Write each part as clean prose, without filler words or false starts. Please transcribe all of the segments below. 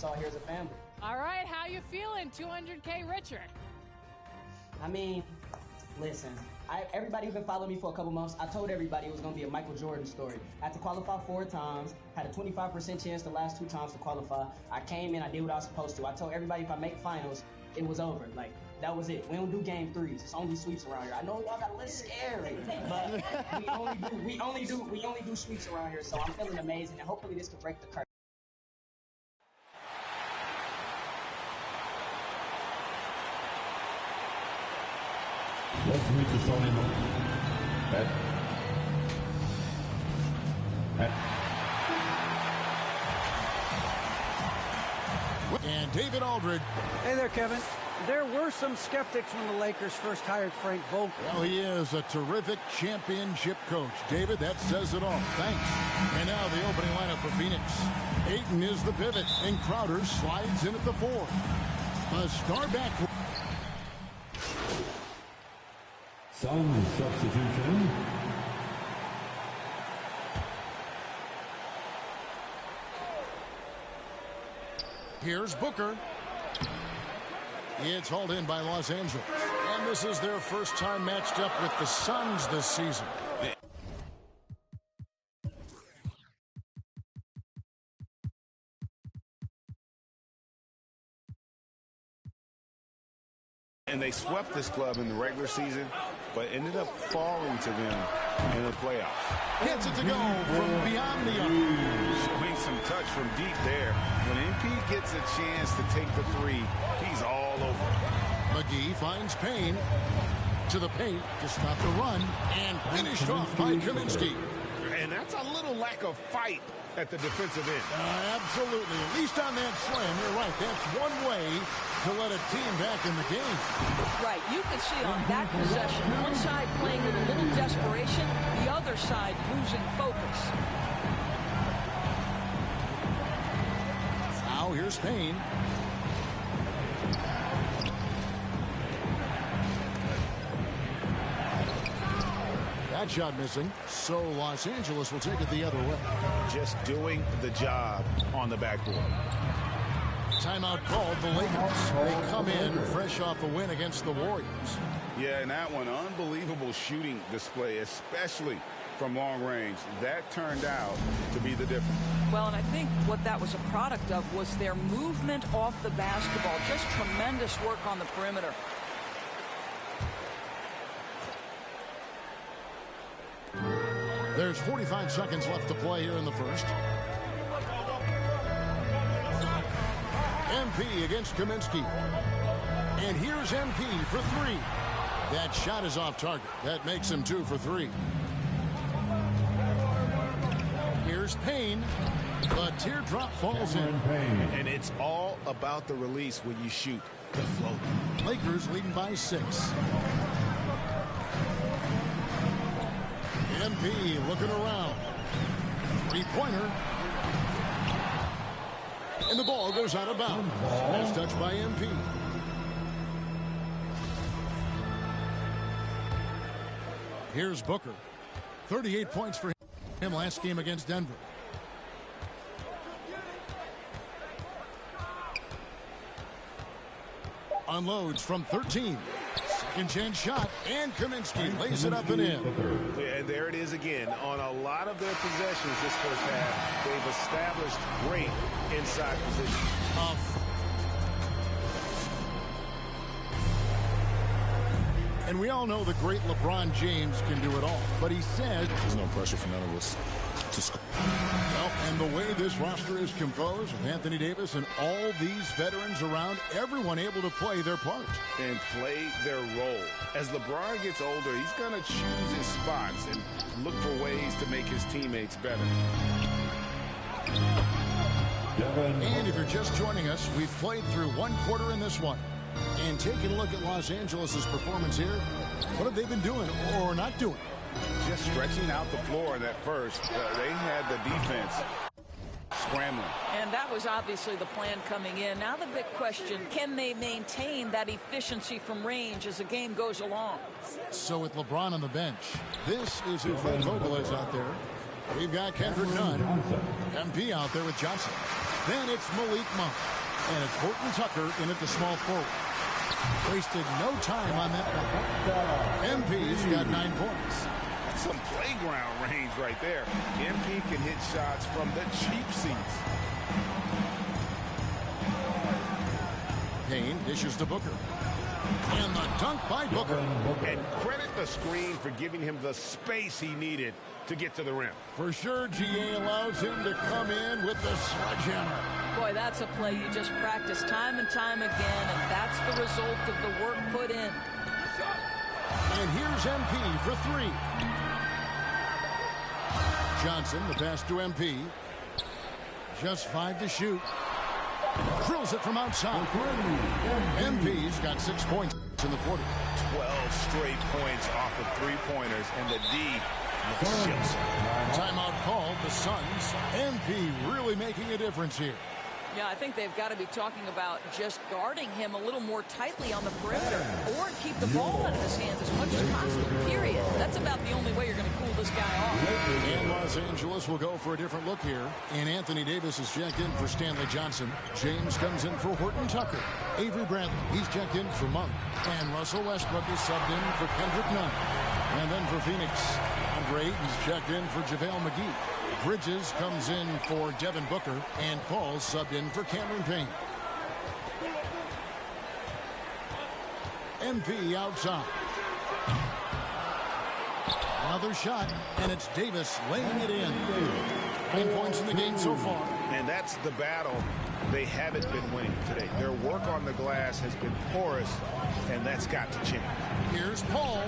all here as a family. All right, how you feeling? 200K richer. I mean, listen, everybody who's been following me for a couple months, I told everybody it was going to be a Michael Jordan story. I had to qualify 4 times, had a 25% chance the last 2 times to qualify. I came in, I did what I was supposed to. I told everybody if I make finals, it was over. Like, that was it. We don't do game 3s. It's only sweeps around here. I know y'all got a little scary, but we only do sweeps around here. So I'm feeling amazing, and hopefully this can break the curse. Let's meet the starting and David Aldridge. Hey there, Kevin. There were some skeptics when the Lakers first hired Frank Vogel. Well, he is a terrific championship coach. David, that says it all. Thanks. And now the opening lineup for Phoenix. Ayton is the pivot, and Crowder slides in at the 4. A star back. Some substitution. Here's Booker. It's hauled in by Los Angeles. And this is their first time matched up with the Suns this season. And they swept this club in the regular season, but ended up falling to them in the playoffs. Gets it to go from beyond the arc. Showing some touch from deep there. When MP gets a chance to take the 3, he's all over it. McGee finds Payne to the paint to stop the run, and finished off by Kaminsky. And that's a little lack of fight at the defensive end. Absolutely. At least on that slam, you're right. That's one way to let a team back in the game. Right. You can see on that possession, one side playing with a little desperation, the other side losing focus. Now here's Payne. That shot missing, so Los Angeles will take it the other way. Just doing the job on the backboard. Timeout called the Lakers. They come in fresh off a win against the Warriors. Yeah, and that one, unbelievable shooting display, especially from long range. That turned out to be the difference. Well, and I think what that was a product of was their movement off the basketball. Just tremendous work on the perimeter. There's 45 seconds left to play here in the first. MP against Kaminsky. And here's MP for 3. That shot is off target. That makes him 2 for 3. Here's Payne. The teardrop falls in. And it's all about the release when you shoot the float. Lakers leading by 6. MP looking around. 3-pointer. And the ball goes out of bounds. Nice touch by MP. Here's Booker. 38 points for him last game against Denver. Unloads from 13. Second chance shot, and Kaminsky lays it up and in. Yeah, there it is again. On a lot of their possessions this first half, they've established great inside position. And we all know the great LeBron James can do it all, but he said there's no pressure for none of us to score. Well, and the way this roster is composed with Anthony Davis and all these veterans around, everyone able to play their part. And play their role. As LeBron gets older, he's going to choose his spots and look for ways to make his teammates better. And if you're just joining us, we've played through one quarter in this one. And taking a look at Los Angeles' performance here, what have they been doing or not doing? Just stretching out the floor in that first. They had the defense scrambling. And that was obviously the plan coming in. Now the big question, can they maintain that efficiency from range as the game goes along? So with LeBron on the bench, this is who Frank Vogel is out there. We've got Kendrick Nunn, MP out there with Johnson. Then it's Malik Monk. And it's Horton Tucker in at the small forward. Wasted no time on that one. MP's got 9 points. That's some playground range right there. MP can hit shots from the cheap seats. Payne dishes to Booker. And the dunk by Booker. And credit the screen for giving him the space he needed to get to the rim. For sure, GA allows him to come in with the sledgehammer. Boy, that's a play you just practice time and time again, and that's the result of the work put in. And here's MP for 3. Johnson, the pass to MP. Just 5 to shoot. Drills it from outside. MP's got 6 points in the quarter. 12 straight points off of three-pointers, and the D ships. Timeout called. The Suns. MP really making a difference here. Yeah, I think they've got to be talking about just guarding him a little more tightly on the perimeter or keep the ball out of his hands as much as possible, period. That's about the only way you're going to cool this guy off. And Los Angeles will go for a different look here. And Anthony Davis is checked in for Stanley Johnson. James comes in for Horton Tucker. Avery Bradley, he's checked in for Monk. And Russell Westbrook is subbed in for Kendrick Nunn. And then for Phoenix, Andre Ayton's checked in for JaVale McGee. Bridges comes in for Devin Booker, and Paul's subbed in for Cameron Payne. MP outside. Another shot, and it's Davis laying it in. 9 points in the game so far. And that's the battle they haven't been winning today. Their work on the glass has been porous, and that's got to change. Here's Paul.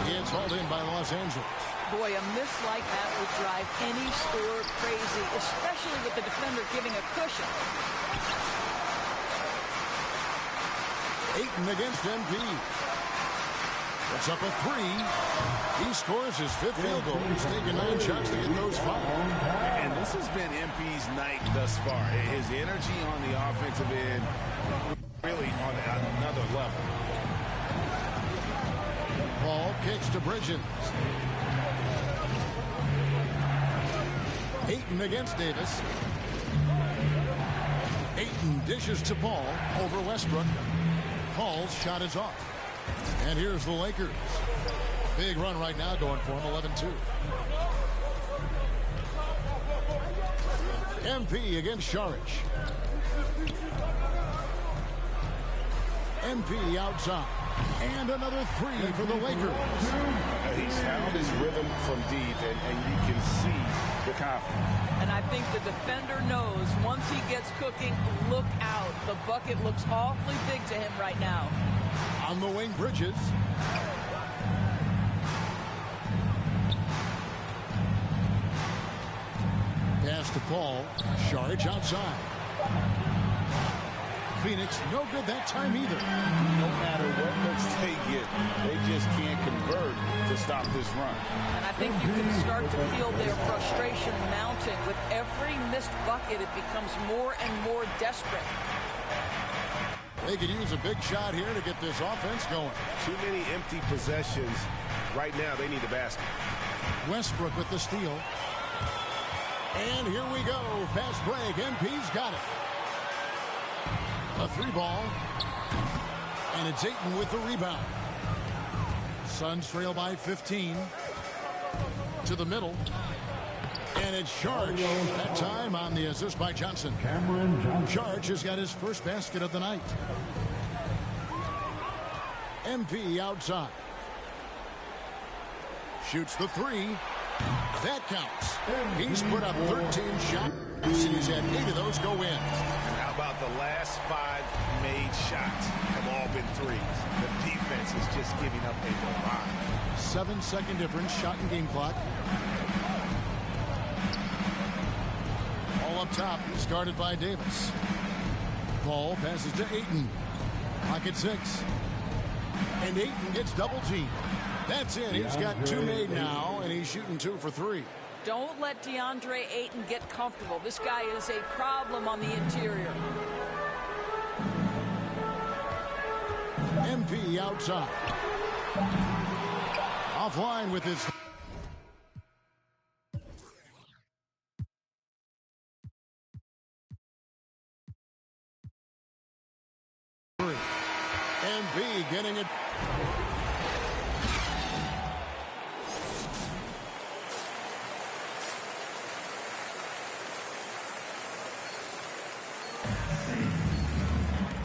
It's hauled in by Los Angeles. Boy, a miss like that would drive any scorer crazy, especially with the defender giving a cushion. Ayton against MP. It's up a 3. He scores his 5th field goal. He's taken 9 shots to get those 5. And this has been MP's night thus far. His energy on the offensive end really on another level. Ball kicks to Bridges. Ayton against Davis. Ayton dishes to Paul over Westbrook. Paul's shot is off. And here's the Lakers. Big run right now going for him, 11-2. MP against Saric. MP outside. And another 3 for the Lakers. He's found his rhythm from deep, and you can see the confidence. And I think the defender knows once he gets cooking, look out. The bucket looks awfully big to him right now. On the wing, Bridges. Pass to Paul. Saric outside. Phoenix, no good that time either. No matter what looks they get, they just can't convert to stop this run. And I think you can start to feel their frustration mounting. With every missed bucket, it becomes more and more desperate. They could use a big shot here to get this offense going. Too many empty possessions. Right now, they need a basket. Westbrook with the steal. And here we go. Fast break. MP's got it. A 3-ball. And it's Ayton with the rebound. Suns trail by 15. To the middle. And it's Saric. That time on the assist by Johnson. Cameron Johnson. Saric has got his first basket of the night. MP outside. Shoots the 3. That counts. He's put up 13 shots, and he's had 8 of those go in. And how about the last 5 made shots have all been threes? The defense is just giving up a lot. 7-second difference, shot and game clock. All up top, he's guarded by Davis. Paul passes to Ayton. Pocket 6. And Ayton gets double teamed. That's it. He's got 2 made now, and he's shooting 2 for 3. Don't let DeAndre Ayton get comfortable. This guy is a problem on the interior. MP outside. Offline with his getting it.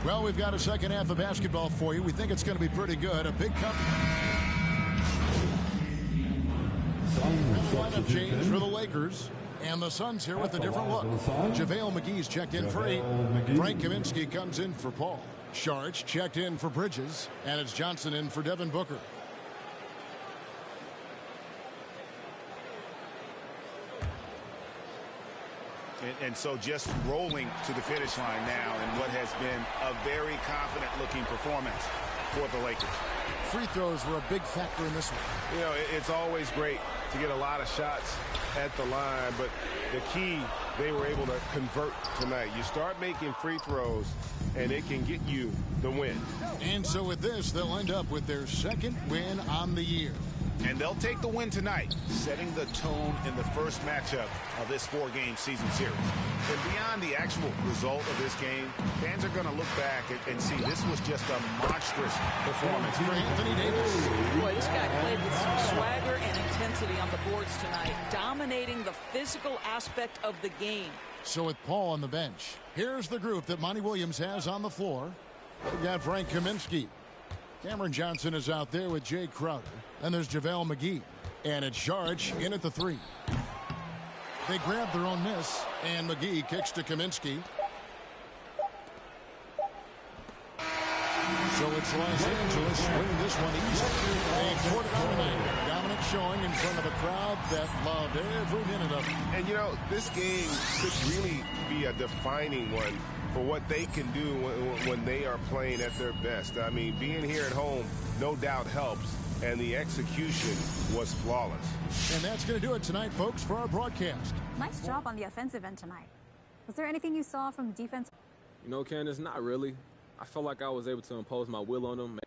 Well, we've got a second half of basketball for you. We think it's going to be pretty good. A big cup. Lineup change for the Lakers. And the Suns here with a different look. JaVale McGee's checked in for 8. Frank Kaminsky comes in for Paul. Saric checked in for Bridges. And it's Johnson in for Devin Booker. And so just rolling to the finish line now in what has been a very confident-looking performance for the Lakers. Free throws were a big factor in this one. You know, it's always great to get a lot of shots at the line, but the key, they were able to convert tonight. You start making free throws, and it can get you the win. And so with this, they'll end up with their second win on the year. And they'll take the win tonight, setting the tone in the first matchup of this 4-game season series. And beyond the actual result of this game, fans are going to look back and see this was just a monstrous performance for Anthony Davis. Boy, this guy played with some swagger and intensity on the boards tonight, dominating the physical aspect of the game. So with Paul on the bench, here's the group that Monty Williams has on the floor. We've got Frank Kaminsky. Cameron Johnson is out there with Jay Crowder. And there's JaVale McGee. And it's Saric in at the 3. They grab their own miss. And McGee kicks to Kaminsky. So it's Los Angeles winning this one easy. They poured it on tonight. Dominant showing in front of a crowd that loved every minute of it. And, you know, this game could really be a defining one for what they can do when they are playing at their best. I mean, being here at home no doubt helps, and the execution was flawless. And that's going to do it tonight, folks, for our broadcast. Nice job on the offensive end tonight. Was there anything you saw from the defense? You know, Candace, not really. I felt like I was able to impose my will on them.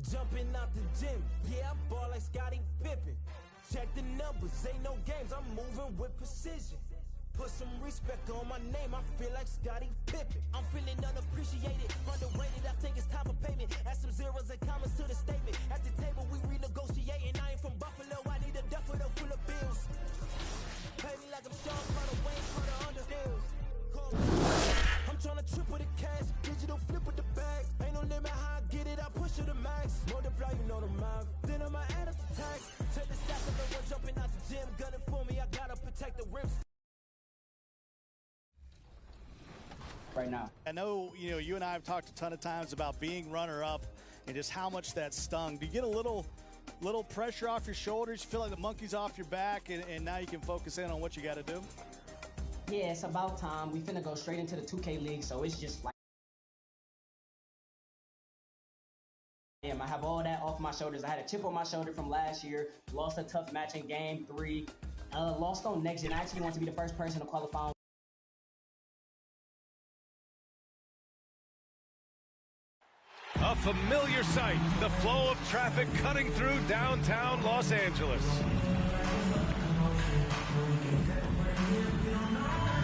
Jumping out the gym, yeah, I ball like Scottie Pippen. Check the numbers, ain't no games, I'm moving with precision. Put some respect on my name, I feel like Scottie Pippen. I'm feeling unappreciated, underrated, I think it's time for payment. Add some zeros and commas to the statement. At the table we renegotiating, I ain't from Buffalo, I need a duffel full of bills. Pay me like I'm Sean Carter, Wayne Carter under deals. I'm tryna triple the cash, digital flip with the bag. Ain't no limit how I get it, I push it to max. Multiply, you know the math. Then I might add up the tax. Check the stats of the one jumping out the gym, gunning for me. I gotta protect the rims. Right now. I know, you and I have talked a ton of times about being runner-up and just how much that stung. Do you get a little pressure off your shoulders? You feel like the monkey's off your back, and now you can focus in on what you got to do? Yeah, it's about time. We finna go straight into the 2K League, so it's just like, damn, I have all that off my shoulders. I had a chip on my shoulder from last year, lost a tough match in game 3. Lost on next gen. I actually want to be the first person to qualify. A familiar sight, the flow of traffic cutting through downtown Los Angeles.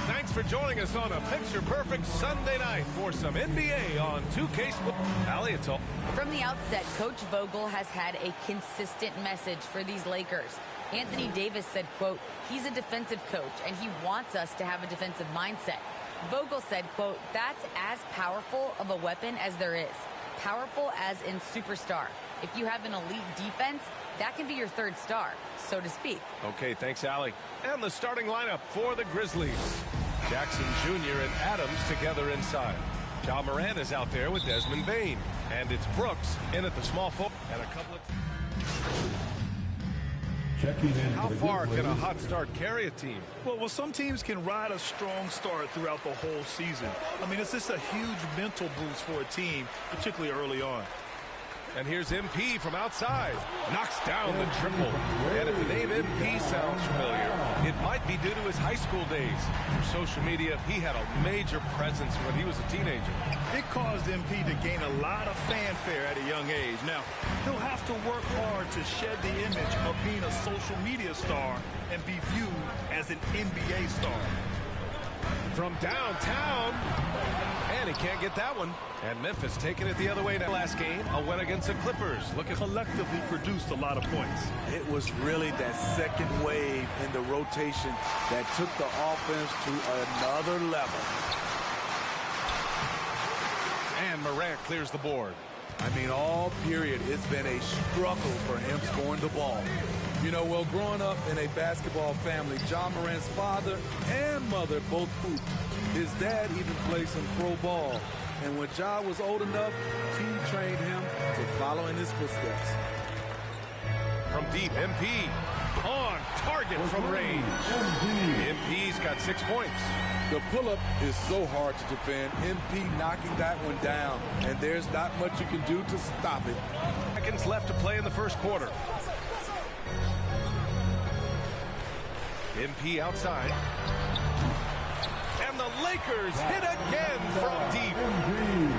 Thanks for joining us on a picture-perfect Sunday night for some NBA on 2K Sports. Allie, it's all. From the outset, Coach Vogel has had a consistent message for these Lakers. Anthony Davis said, quote, he's a defensive coach and he wants us to have a defensive mindset. Vogel said, quote, that's as powerful of a weapon as there is. Powerful as in superstar. If you have an elite defense, that can be your third star, so to speak. Okay, thanks, Allie. And the starting lineup for the Grizzlies. Jackson Jr. and Adams together inside. Ja Morant is out there with Desmond Bane. And it's Brooks in at the small forward. And a couple of... How far can a hot start carry a team? Well, some teams can ride a strong start throughout the whole season. I mean, it's just a huge mental boost for a team, particularly early on. And here's MP from outside. Knocks down the triple. And if the name MP sounds familiar, it might be due to his high school days. Through social media, he had a major presence when he was a teenager. It caused MP to gain a lot of fanfare at a young age. Now, he'll have to work hard to shed the image of being a social media star and be viewed as an NBA star. From downtown, and he can't get that one. And Memphis taking it the other way. That last game, a win against the Clippers. Collectively produced a lot of points. It was really that second wave in the rotation that took the offense to another level. And Morant clears the board. I mean, all period, it's been a struggle for him scoring the ball. You know, well, growing up in a basketball family, Ja Morant's father and mother both hooped. His dad even played some pro ball. And when Ja was old enough, he trained him to follow in his footsteps. From deep, MP on target from range. MP's got 6 points. The pull-up is so hard to defend. MP knocking that one down, and there's not much you can do to stop it. Seconds left to play in the first quarter. MP outside. And the Lakers hit again from deep.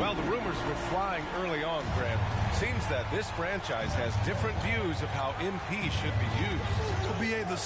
Well, the rumors were flying early on, Grant. Seems that this franchise has different views of how MP should be used. To be the